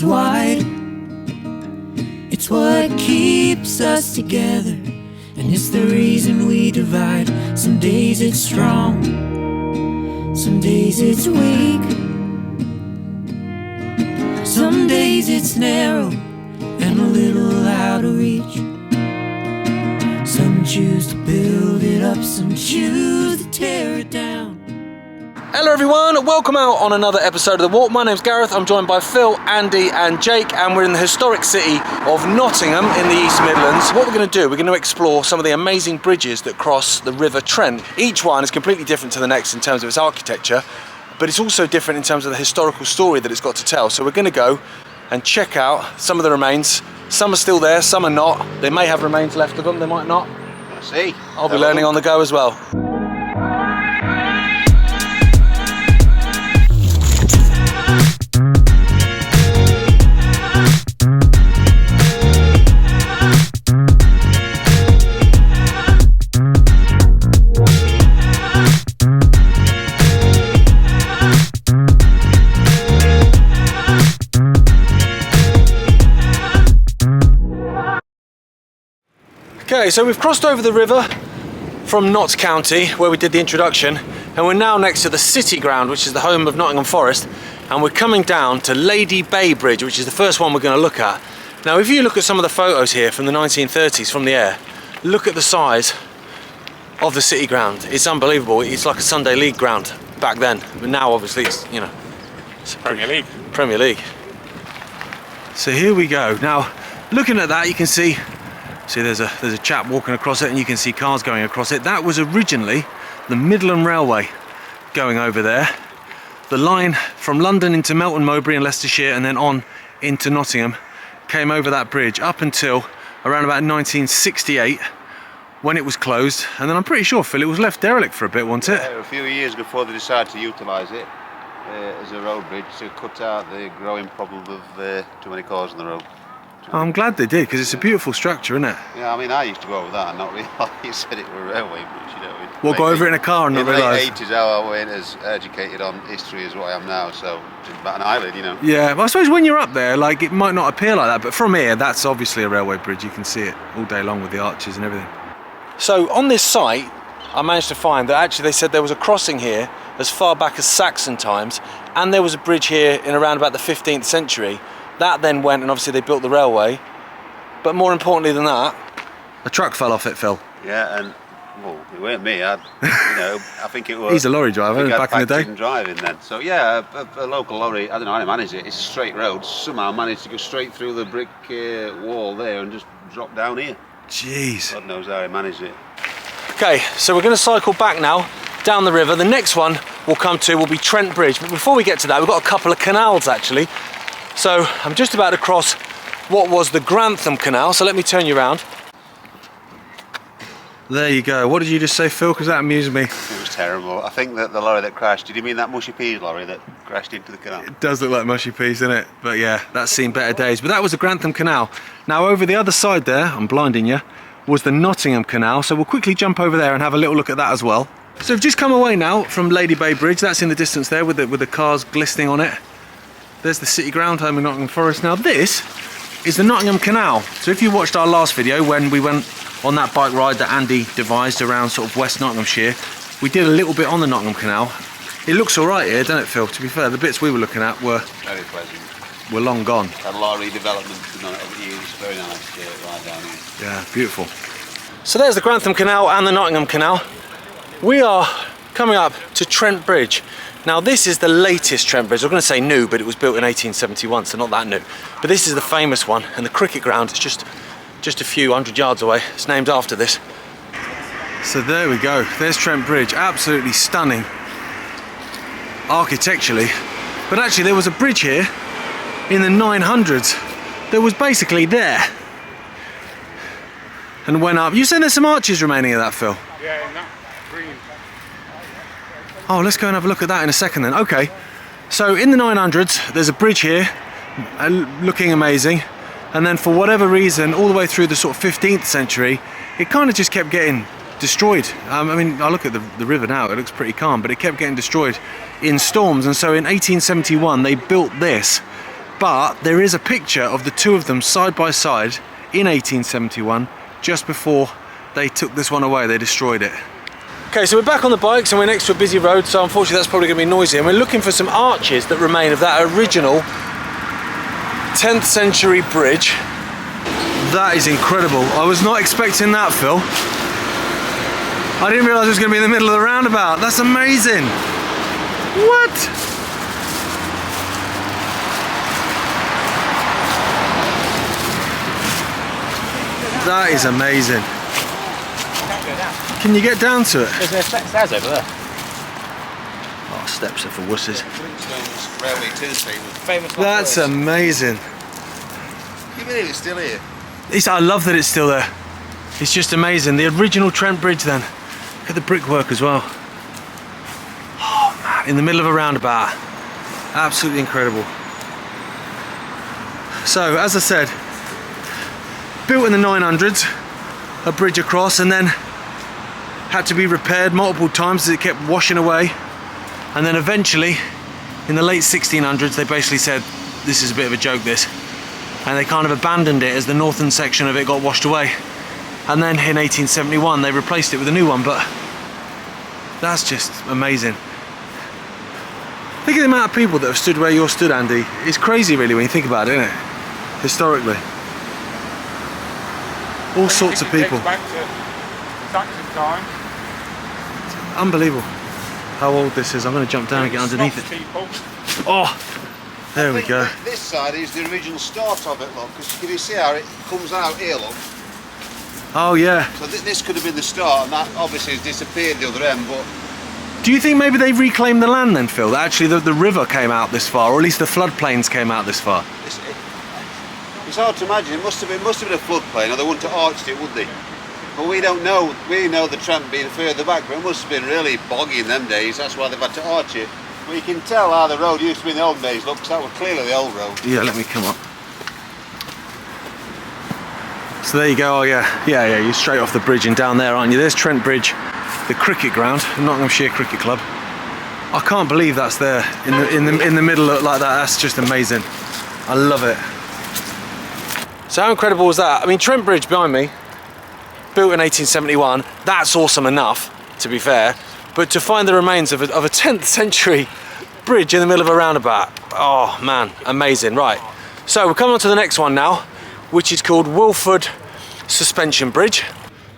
wide. It's what keeps us together, and it's the reason we divide. Some days it's strong, some days it's weak. Some days it's narrow and a little out of reach. Some choose to build it up, some choose to tear it down. Hello everyone, welcome out on another episode of The Walk. My name's Gareth, I'm joined by Phil, Andy and Jake, and we're in the historic city of Nottingham in the East Midlands. What we're going to do, we're going to explore some of the amazing bridges that cross the River Trent. Each one is completely different to the next in terms of its architecture, but it's also different in terms of the historical story that it's got to tell. So we're going to go and check out some of the remains. Some are still there, some are not. They may have remains left of them, they might not. Let's see. I'll be learning on the go as well. Okay, so we've crossed over the river from Notts County, where we did the introduction, and we're now next to the City Ground, which is the home of Nottingham Forest, and we're coming down to Lady Bay Bridge, which is the first one we're going to look at. Now, if you look at some of the photos here from the 1930s from the air, look at the size of the City Ground. It's unbelievable. It's like a Sunday League ground back then, but now obviously it's, you know, it's Premier League. Premier League. So here we go. Now, looking at that, you can see there's a chap walking across it, and you can see cars going across it. That was originally the Midland Railway going over there. The line from London into Melton Mowbray and Leicestershire and then on into Nottingham came over that bridge up until around about 1968 when it was closed, and then I'm pretty sure, Phil, it was left derelict for a bit, wasn't it? A few years before they decided to utilise it as a road bridge to cut out the growing problem of too many cars on the road. I'm glad they did, because it's a beautiful structure, isn't it? Yeah, I mean, I used to go over that and not realise you said it were a railway bridge, you know. We'll go over it in a car and not realise. In the late 80s, I weren't as educated on history as what I am now, so just about an eyelid, you know. Yeah, well, I suppose when you're up there, like, it might not appear like that, but from here, that's obviously a railway bridge. You can see it all day long with the arches and everything. So on this site, I managed to find that actually they said there was a crossing here as far back as Saxon times, and there was a bridge here in around about the 15th century. That then went, and obviously they built the railway. But more importantly than that, a truck fell off it, Phil. Yeah, and well, it weren't me. I think it was. He's a lorry driver back in the day. Driving then. So yeah, a local lorry. I don't know how they managed it. It's a straight road. Somehow managed to go straight through the brick wall there and just drop down here. Jeez. God knows how he managed it. Okay, so we're going to cycle back now down the river. The next one we'll come to will be Trent Bridge. But before we get to that, we've got a couple of canals actually. So I'm just about to cross what was the Grantham Canal, so let me turn you around. There you go. What did you just say, Phil? Because that amused me. It was terrible. I think that the lorry that crashed, did you mean that Mushy Peas lorry that crashed into the canal? It does look like Mushy Peas, doesn't it? But yeah, that's seen better days. But that was the Grantham Canal. Now over the other side there, I'm blinding you, was the Nottingham Canal, so we'll quickly jump over there and have a little look at that as well. So we've just come away now from Lady Bay Bridge. That's in the distance there with the cars glistening on it. There's the City Ground, home of Nottingham Forest. Now this is the Nottingham Canal. So if you watched our last video when we went on that bike ride that Andy devised around sort of West Nottinghamshire, we did a little bit on the Nottingham Canal. It looks all right here, doesn't it, Phil? To be fair, the bits we were looking at were very pleasant. Were long gone. Had a lot of redevelopment over the years. Very nice right down here. Yeah, beautiful. So there's the Grantham Canal and the Nottingham Canal. We are coming up to Trent Bridge. Now this is the latest Trent Bridge. I'm going to say new, but it was built in 1871, so not that new. But this is the famous one, and the cricket ground is just a few hundred yards away. It's named after this. So there we go. There's Trent Bridge. Absolutely stunning architecturally. But actually there was a bridge here in the 900s that was basically there and went up. You said there's some arches remaining of that, Phil? Yeah, in that green. Oh, let's go and have a look at that in a second then. Okay, so in the 900s, there's a bridge here, looking amazing. And then for whatever reason, all the way through the sort of 15th century, it kind of just kept getting destroyed. I mean, I look at the river now, it looks pretty calm, but it kept getting destroyed in storms. And so in 1871, they built this but there is a picture of the two of them side by side in 1871, just before they took this one away, they destroyed it. Okay, so we're back on the bikes and we're next to a busy road, so unfortunately that's probably going to be noisy, and we're looking for some arches that remain of that original 10th century bridge. That is incredible. I was not expecting that, Phil. I didn't realise it was going to be in the middle of the roundabout. That's amazing. What? That is amazing. Can you get down to it? There's stairs over there. Oh, steps are for wusses. Famous. That's amazing. You believe it's still here? I love that it's still there. It's just amazing. The original Trent Bridge then. Look at the brickwork as well. Oh man, in the middle of a roundabout. Absolutely incredible. So, as I said, built in the 900s, a bridge across, and then had to be repaired multiple times as it kept washing away. And then eventually, in the late 1600s, they basically said, this is a bit of a joke, this. And they kind of abandoned it as the northern section of it got washed away. And then in 1871, they replaced it with a new one, but that's just amazing. Think of the amount of people that have stood where you're stood, Andy. It's crazy, really, when you think about it, isn't it? Historically. All sorts of people. Back to Saxon time. Unbelievable how old this is. I'm going to jump down and get underneath it. Oh, there we go. This side is the original start of it, look, because can you see how it comes out here, look? Oh yeah. So this could have been the start, and that obviously has disappeared the other end, but... Do you think maybe they reclaimed the land then, Phil? That actually the river came out this far, or at least the floodplains came out this far? It's hard to imagine. It must have been a floodplain, or they wouldn't have arched it, would they? But we don't know. We know the Trent being further back, but it must have been really boggy in them days. That's why they've had to arch it. But you can tell how the road used to be in the old days, look, because that was clearly the old road. Yeah, let me come up. So there you go. Oh yeah, you're straight off the bridge and down there, aren't you? There's Trent Bridge, the cricket ground, Nottinghamshire Cricket Club. I can't believe that's there in the middle like that. That's just amazing. I love it. So how incredible was that? I mean, Trent Bridge behind me, built in 1871. That's awesome enough, to be fair. But to find the remains of a 10th century bridge in the middle of a roundabout, oh man, amazing. Right. So we're coming on to the next one now, which is called Wilford Suspension Bridge.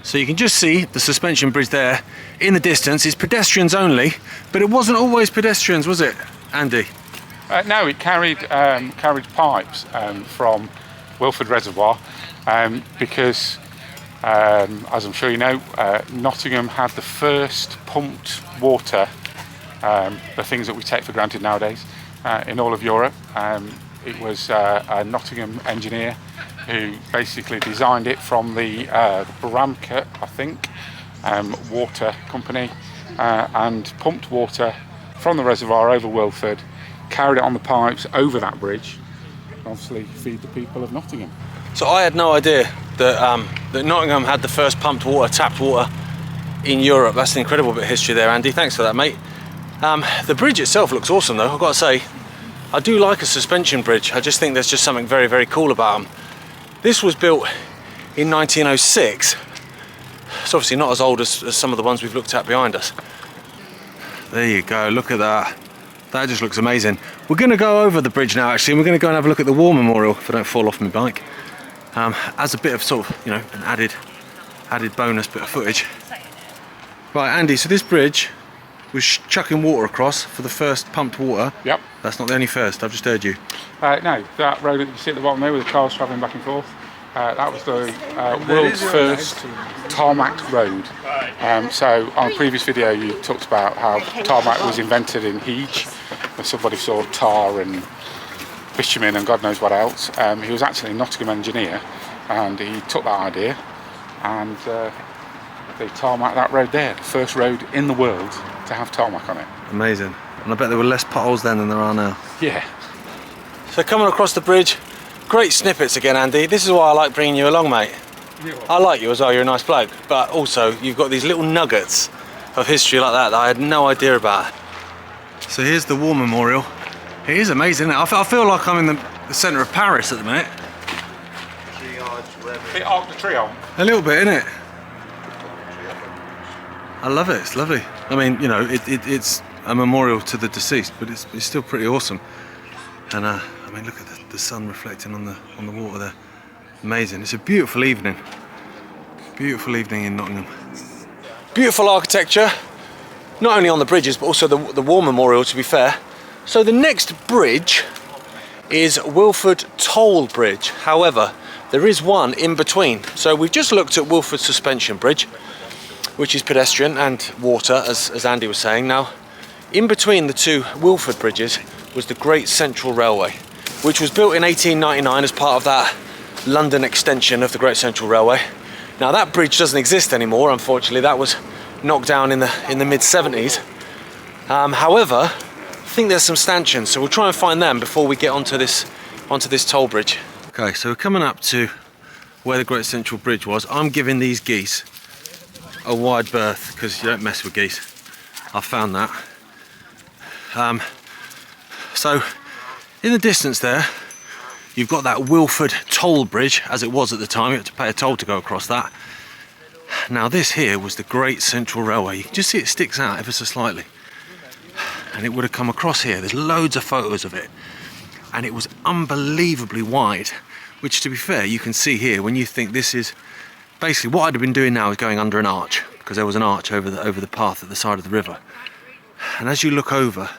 So you can just see the suspension bridge there in the distance. It's pedestrians only, but it wasn't always pedestrians, was it, Andy? No, it carried pipes from Wilford Reservoir because, as I'm sure you know, Nottingham had the first pumped water, the things that we take for granted nowadays, in all of Europe. It was a Nottingham engineer who basically designed it from the Bramcat, I think, water company, and pumped water from the reservoir over Wilford, carried it on the pipes over that bridge, and obviously feed the people of Nottingham. So I had no idea that Nottingham had the first pumped water, tapped water in Europe. That's an incredible bit of history there, Andy. Thanks for that, mate. The bridge itself looks awesome though, I've got to say. I do like a suspension bridge. I just think there's just something very, very cool about them. This was built in 1906. It's obviously not as old as some of the ones we've looked at behind us. There you go, look at that. That just looks amazing. We're going to go over the bridge now actually, and we're going to go and have a look at the War Memorial, if I don't fall off my bike. As a bit of sort of, you know, an added bonus bit of footage. Right, Andy, so this bridge was chucking water across for the first pumped water. Yep. That's not the only first, I've just heard you. No, that road that you see at the bottom there with the cars travelling back and forth, that was the world's first tarmac road. So on a previous video you talked about how tarmac was invented in Hege, where somebody saw tar and bitumen and God knows what else. He was actually a Nottingham engineer, and he took that idea and they tarmac that road there, the first road in the world to have tarmac on it. Amazing. And I bet there were less potholes then than there are now. Yeah. So coming across the bridge, great snippets again, Andy. This is why I like bringing you along, mate. I like you as well, you're a nice bloke, but also you've got these little nuggets of history like that I had no idea about. So here's the War Memorial. It is amazing, isn't it? I feel like I'm the centre of Paris at the minute. Bit Arc de Triomphe. A little bit, isn't it? I love it. It's lovely. I mean, you know, it's a memorial to the deceased, but it's still pretty awesome. And I mean, look at the sun reflecting on the water there. Amazing. It's a beautiful evening. Beautiful evening in Nottingham. Beautiful architecture, not only on the bridges, but also the war memorial, to be fair. So the next bridge is Wilford Toll Bridge. However, there is one in between. So we've just looked at Wilford Suspension Bridge, which is pedestrian and water, as Andy was saying. Now, in between the two Wilford bridges was the Great Central Railway, which was built in 1899 as part of that London extension of the Great Central Railway. Now that bridge doesn't exist anymore, unfortunately. That was knocked down in the mid-70s. However, I think there's some stanchions, so we'll try and find them before we get onto this toll bridge. Okay, so we're coming up to where the Great Central Bridge was. I'm giving these geese a wide berth because you don't mess with geese. I found that. So in the distance there, you've got that Wilford Toll Bridge, as it was at the time. You had to pay a toll to go across that. Now this here was the Great Central Railway. You can just see it sticks out ever so slightly. And it would have come across here. There's loads of photos of it. And it was unbelievably wide, which, to be fair, you can see here when you think this is basically what I'd have been doing now is going under an arch, because there was an arch over the path at the side of the river. And as you look over,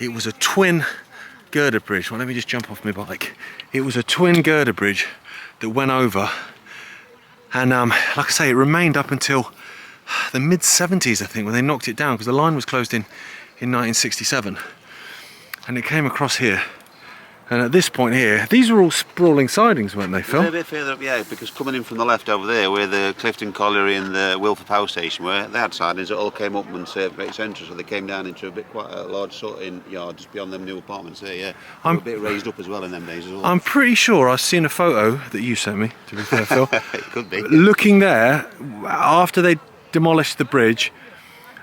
it was a twin girder bridge. Well, let me just jump off my bike. It was a twin girder bridge that went over, and like I say, it remained up until the mid-70s, I think, when they knocked it down, because the line was closed in 1967, and it came across here. And at this point here, these were all sprawling sidings, weren't they, Phil? A bit further up, yeah, because coming in from the left over there, where the Clifton Colliery and the Wilford Power Station were, they had sidings that all came up and served Great Central, so they came down into quite a large sorting yard just beyond them new apartments there, yeah. They were a bit raised up as well in them days as well. I'm pretty sure I've seen a photo that you sent me, to be fair, Phil. It could be. Looking there, after they demolished the bridge,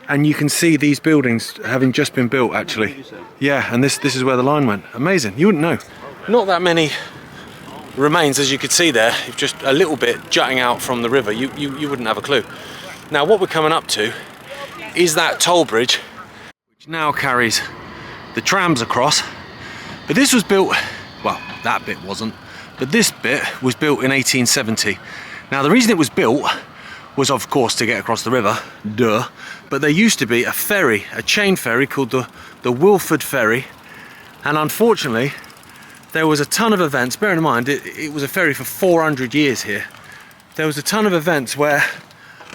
and you can see these buildings having just been built, actually. Yeah, and this is where the line went. Amazing. You wouldn't know. Not that many remains, as you could see there, just a little bit jutting out from the river. You wouldn't have a clue. Now, what we're coming up to is that toll bridge, which now carries the trams across. But this was built, well, that bit wasn't, but this bit was built in 1870. Now, the reason it was built was, of course, to get across the river, duh. But there used to be a ferry, a chain ferry called the Wilford Ferry, and unfortunately there was a ton of events. Bear in mind, it was a ferry for 400 years here. There was a ton of events where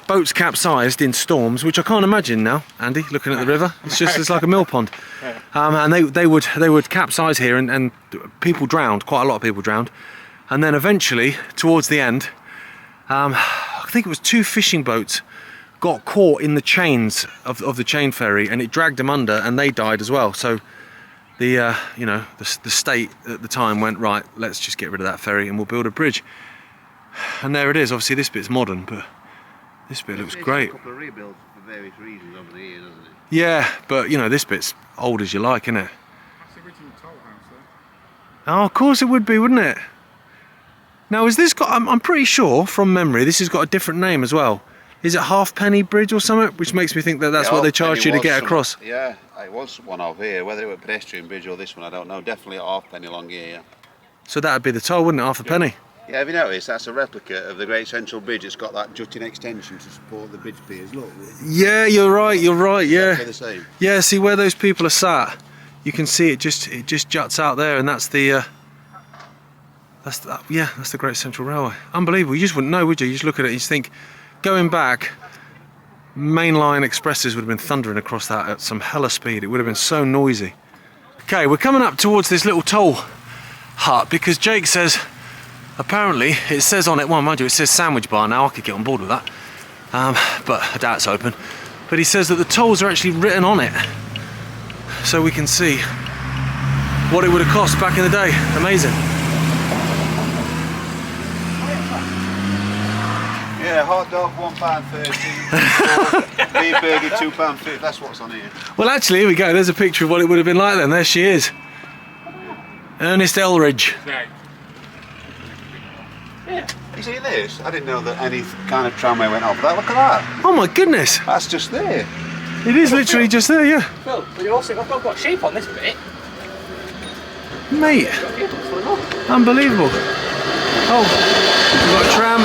boats capsized in storms, which I can't imagine now, Andy, looking at the river. It's like a mill pond. And they would capsize here, and people drowned, quite a lot of people drowned. And then eventually, towards the end, I think it was 2 fishing boats got caught in the chains of the chain ferry, and it dragged them under, and they died as well. So the state at the time went, right, let's just get rid of that ferry and we'll build a bridge. And there it is. Obviously this bit's modern, but this bit looks great. A couple of rebuilds for various reasons over the years, hasn't it? Yeah, but you know, this bit's old as you like, isn't it? That's the original toll house there. Oh, of course it would be, wouldn't it? Now, is this got, I'm pretty sure from memory this has got a different name as well. Is it Halfpenny Bridge or something? Which makes me think that that's what they charged you to get across. Yeah, it was one over here. Whether it was a pedestrian bridge or this one, I don't know. Definitely a halfpenny along here, yeah. So that would be the toll, wouldn't it? Half a penny. Yeah, have you noticed? That's a replica of the Great Central Bridge. It's got that jutting extension to support the bridge piers. Look. Yeah, you're right, yeah. Exactly the same. Yeah, see where those people are sat, you can see it just juts out there, and that's the that's the Great Central Railway. Unbelievable. You just wouldn't know, would you? You just look at it and you just think, going back, mainline expresses would have been thundering across that at some hella speed. It would have been so noisy. Okay, we're coming up towards this little toll hut because Jake says, apparently, it says on it, well, mind you, it says sandwich bar now. I could get on board with that, but I doubt it's open. But he says that the tolls are actually written on it, so we can see what it would have cost back in the day. Amazing. Yeah, hot dog £1.30, beef burger £2.50. That's what's on here. Well, actually, here we go. There's a picture of what it would have been like then. There she is. Ernest Elridge. Right. Yeah. You see this? I didn't know that any kind of tramway went over that. Look at that. Oh my goodness. That's just there. It is literally just there, yeah. Phil, but you also got shape on this bit. Mate, unbelievable. Oh, we've got a tram.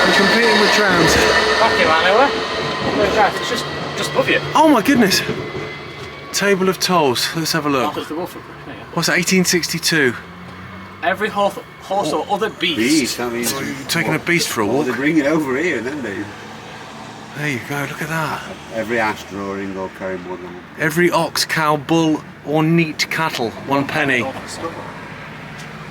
We're competing with trams. Fuck you, man, over. It's just above you. Oh my goodness. Table of tolls. Let's have a look. That's the Wilford. What's that, 1862? Every horse or other beast. That means You're taking a beast for a they walk. bring it over here, don't they? There you go, look at that. Every ass drawing or carry more than one. Every ox, cow, bull or neat cattle, 1 penny.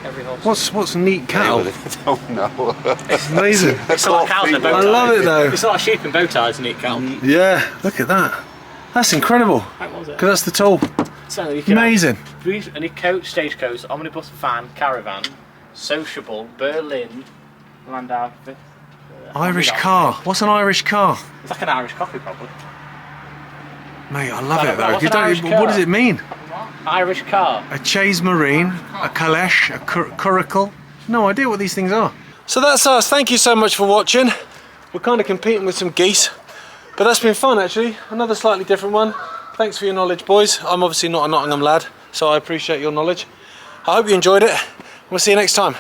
Every horse. What's neat cattle? I don't know. It's amazing. It's like cows in a bow tie. I love it though. It's like sheep in bow ties and eat cow. Yeah, look at that. That's incredible. How was it? Because that's the toll. So you can Amazing. have any coach, stagecoach, omnibus, van, caravan, sociable, Berlin, landau. Irish car. What's an Irish car? It's like an Irish coffee, probably. Mate, I love it though. What's You an Irish don't, car? what does it mean? Irish car. A chaise marine, a caleche, a curricle. No idea what these things are. So that's us. Thank you so much for watching. We're kind of competing with some geese, but that's been fun actually. Another slightly different one. Thanks for your knowledge, boys. I'm obviously not a Nottingham lad, so I appreciate your knowledge. I hope you enjoyed it. We'll see you next time.